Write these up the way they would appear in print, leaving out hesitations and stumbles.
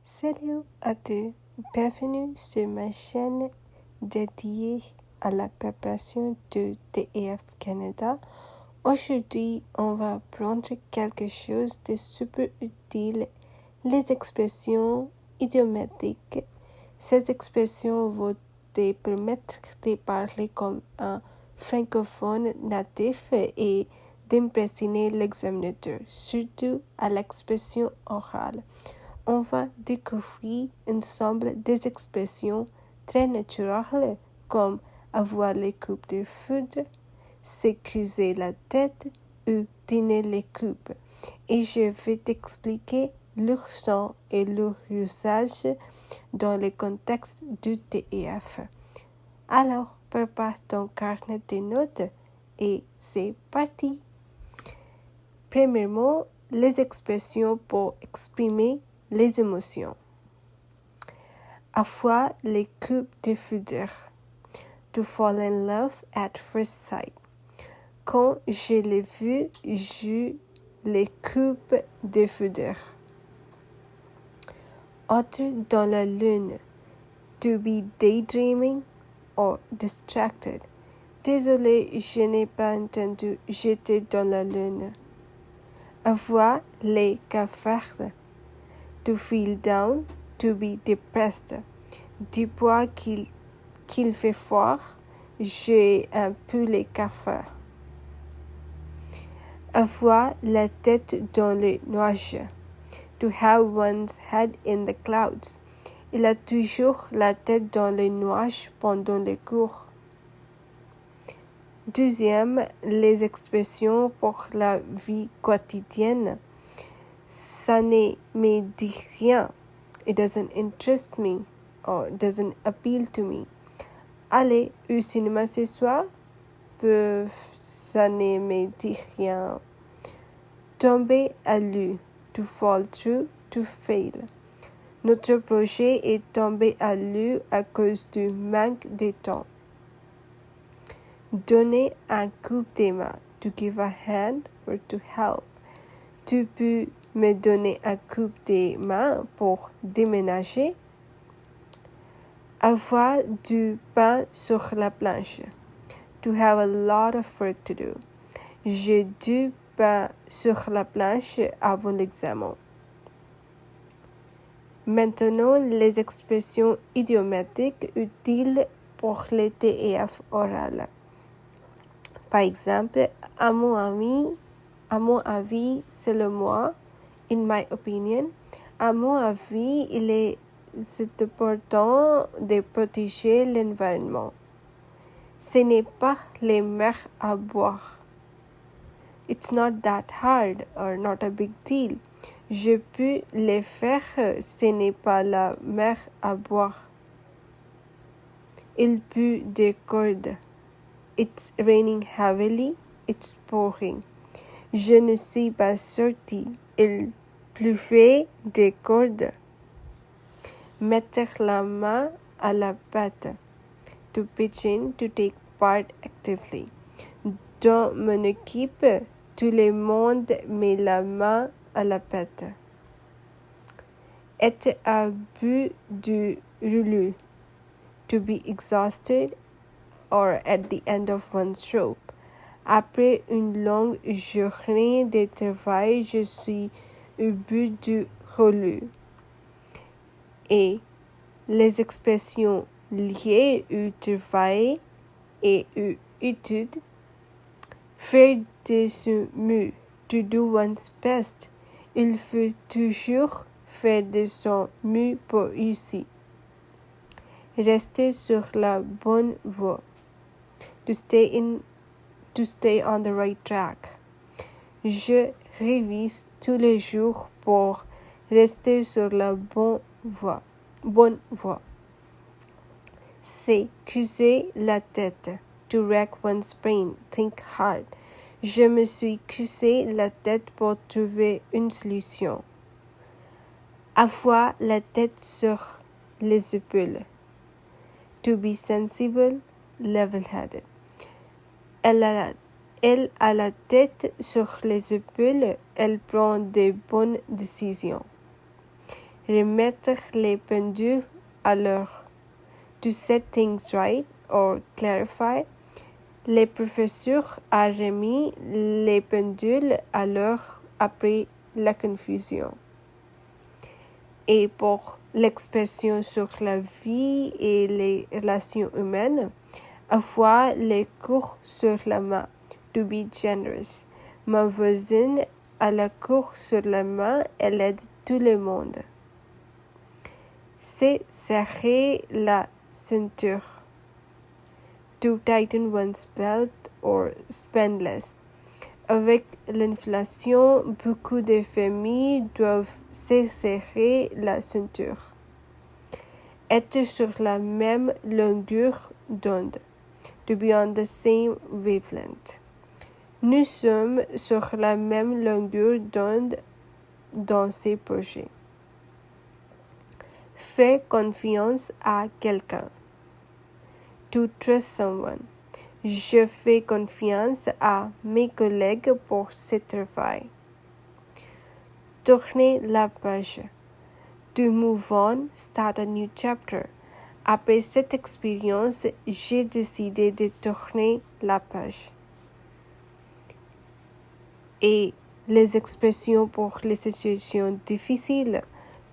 Salut à tous, bienvenue sur ma chaîne dédiée à la préparation de TEF Canada. Aujourd'hui, on va apprendre quelque chose de super utile, les expressions idiomatiques. Ces expressions vont te permettre de parler comme un francophone natif et d'impressionner l'examinateur, surtout à l'expression orale. On va découvrir ensemble des expressions très naturelles comme avoir les coupes de foudre, s'accuser la tête ou dîner les coupes. Et je vais t'expliquer leur sens et leur usage dans le contexte du TEF. Alors, prépare ton carnet de notes et c'est parti. Premièrement, les expressions pour exprimer les émotions. Avoir les coupes de foudre. To fall in love at first sight. Quand je l'ai vu, j'eus les coupes de foudre. Être dans la lune. To be daydreaming or distracted. Désolé, je n'ai pas entendu. J'étais dans la lune. Avoir les cafards. To feel down, to be depressed. Dis-moi qu'il fait froid, j'ai un peu les cafards. Avoir la tête dans les nuages. To have one's head in the clouds. Il a toujours la tête dans les nuages pendant les cours. Deuxième, les expressions pour la vie quotidienne. Ça ne me dit rien. It doesn't interest me or doesn't appeal to me. Aller au cinéma ce soir? Ça ne me dit rien. Tomber à l'eau. To fall through, to fail. Notre projet est tombé à l'eau à cause du manque de temps. Donner un coup de main. To give a hand or to help. Tu peux me donner un coup de main pour déménager? Avoir du pain sur la planche. To have a lot of work to do. J'ai du pain sur la planche avant l'examen. Maintenant, les expressions idiomatiques utiles pour le TEF oral. Par exemple, à mon avis, selon moi, in my opinion, à mon avis, c'est important de protéger l'environnement. Ce n'est pas les mer à boire. It's not that hard or not a big deal. Je peux le faire, ce n'est pas la mer à boire. Il pleut des cordes. It's raining heavily. It's pouring. Je ne suis pas sortie. Il pleuvait des cordes. Mettre la main à la pâte. To pitch in, to take part actively. Dans mon équipe, tout le monde met la main à la pâte. Être à bout du rouleau. To be exhausted or at the end of one's rope. Après une longue journée de travail, je suis au bout du rouleau. Et les expressions liées au travail et aux études. Faire de son mieux, to do one's best. Il faut toujours faire de son mieux pour réussir. Rester sur la bonne voie. To stay on the right track. Je révise tous les jours pour rester sur la bonne voie. S'accuser la tête. To rack one's brain, think hard. Je me suis cassé la tête pour trouver une solution. Avoir la tête sur les épaules. To be sensible, level-headed. Elle a la tête sur les épaules, elle prend de bonnes décisions. remettre les pendules à l'heure. To set things right or clarify, le professeur a remis les pendules à l'heure après la confusion. Et pour l'expression sur la vie et les relations humaines, avoir les cours sur la main, to be generous. Ma voisine a la cour sur la main, elle aide tout le monde. C'est serrer la ceinture. To tighten one's belt or spend less. Avec l'inflation, beaucoup de familles doivent se serrer la ceinture. Être sur la même longueur d'onde. To be on the same wavelength. Nous sommes sur la même longueur d'onde dans ces projets. Faire confiance à quelqu'un. To trust someone. Je fais confiance à mes collègues pour ce travail. Tourner la page. To move on, start a new chapter. Après cette expérience, j'ai décidé de tourner la page. Et les expressions pour les situations difficiles,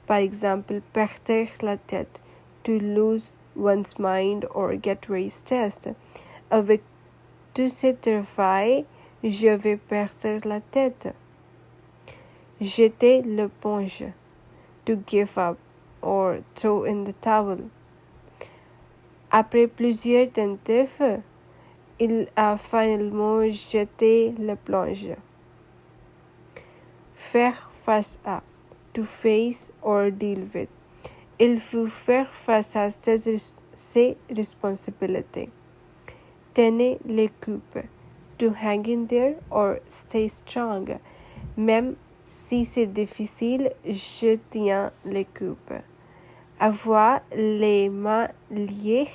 par exemple, perdre la tête, to lose one's mind or get very stressed. Avec tout ce travail, je vais perdre la tête. Jeter l'éponge, to give up or throw in the towel. Après plusieurs tentatives, il a finalement jeté l'éponge. Faire face à, to face or deal with. Il faut faire face à ses responsabilités. Tenez les coupes, to hang in there or stay strong. Même si c'est difficile, je tiens les coupes. Avoir les mains liées,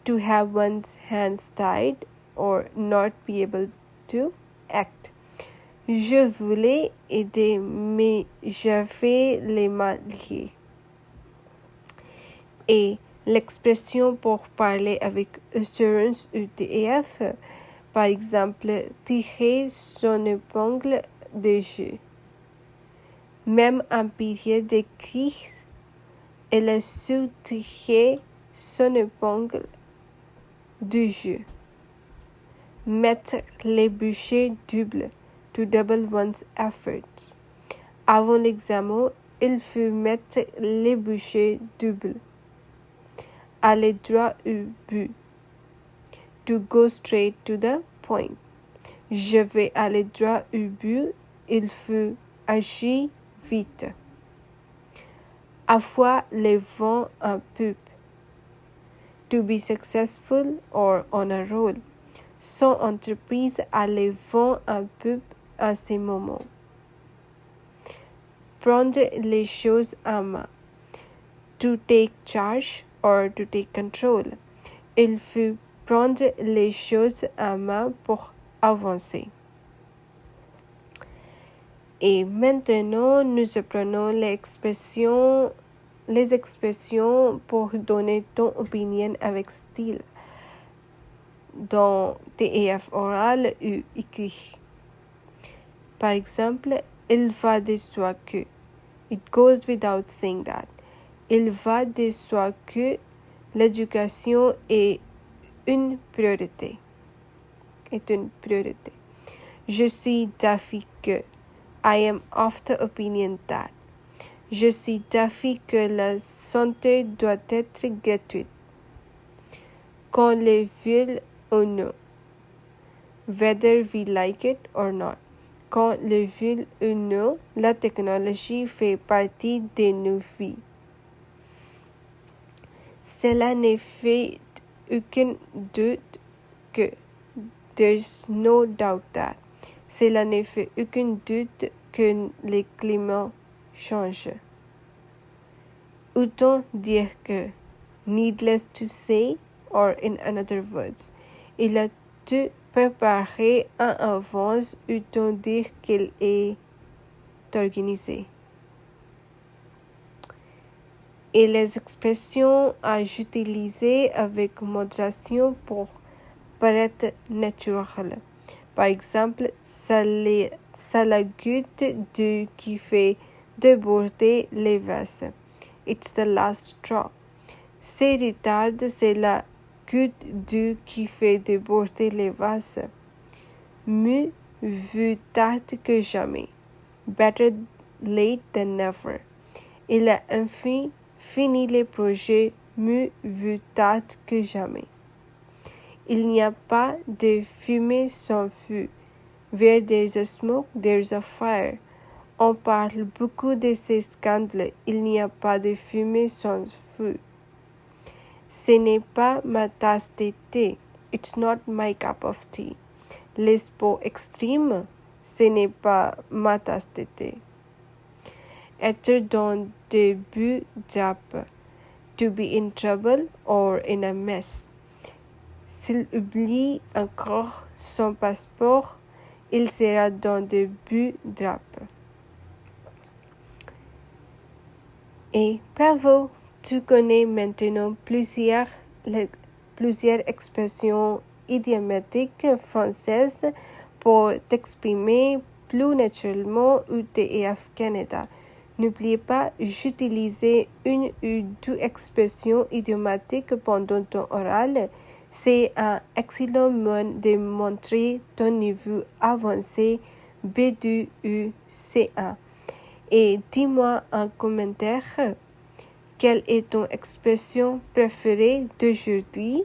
to have one's hands tied or not be able to act. Je voulais aider, mais j'avais les mains liées. Et l'expression pour parler avec assurance UTF, par exemple, tirer son épingle de jeu. Même en période de crise, elle a su tirer son épingle du jeu. Mettre les bouchées doubles, to double one's efforts. Avant l'examen, il faut mettre les bouchées doubles. Aller droit au but. To go straight to the point. Je vais aller droit au but, il faut agir vite. Avoir le vent en poupe. To be successful or on a roll. Son entreprise a le vent en poupe à ce moment. Prendre les choses en main. To take charge or to take control. Il faut prendre les choses en main pour avancer. Et maintenant, nous apprenons les expressions pour donner ton opinion avec style dans TEF oral ou écrit. Par exemple, il va de soi que. It goes without saying that. Il va de soi que l'éducation est une priorité. Je suis d'avis que. I am of the opinion that. Je suis d'avis que la santé doit être gratuite. Qu'on le veuille ou non. Whether we like it or not. Qu'on le veuille ou non, la technologie fait partie de nos vies. Cela ne fait aucun doute que. There's no doubt that. Cela ne fait aucun doute que le climat change. Autant dire que. Needless to say, or in other words, il a tout préparé en avance, autant dire qu'il est organisé. et les expressions à utiliser avec modération pour paraître naturelles. Par exemple, ça la goutte d'eau qui fait déborder les vases. It's the last straw. C'est retard, c'est la goutte d'eau qui fait déborder les vases. Mieux vaut tard que jamais. Better late than never. Il a enfin fini les projets, mieux vaut tard que jamais. Il n'y a pas de fumée sans feu. Where there's a smoke, there's a fire. On parle beaucoup de ces scandales. Il n'y a pas de fumée sans feu. Ce n'est pas ma tasse de thé. It's not my cup of tea. Les sports extrêmes, ce n'est pas ma tasse de thé. Être dans de buts drap. To be in trouble or in a mess. S'il oublie encore son passeport, il sera dans de buts drap. Et bravo, tu connais maintenant plusieurs expressions idiomatiques françaises pour t'exprimer plus naturellement au TEF Canada. N'oubliez pas d'utiliser une ou deux expressions idiomatiques pendant ton oral. C'est un excellent moyen de montrer ton niveau avancé B2 ou C1. Et dis-moi en commentaire quelle est ton expression préférée d'aujourd'hui.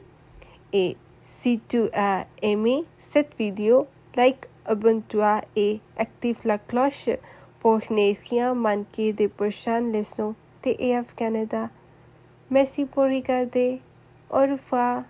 Et si tu as aimé cette vidéo, like, abonne-toi et active la cloche pour ne rien manquer des prochaines leçons TEF Canada. Merci pour regarder. Au revoir.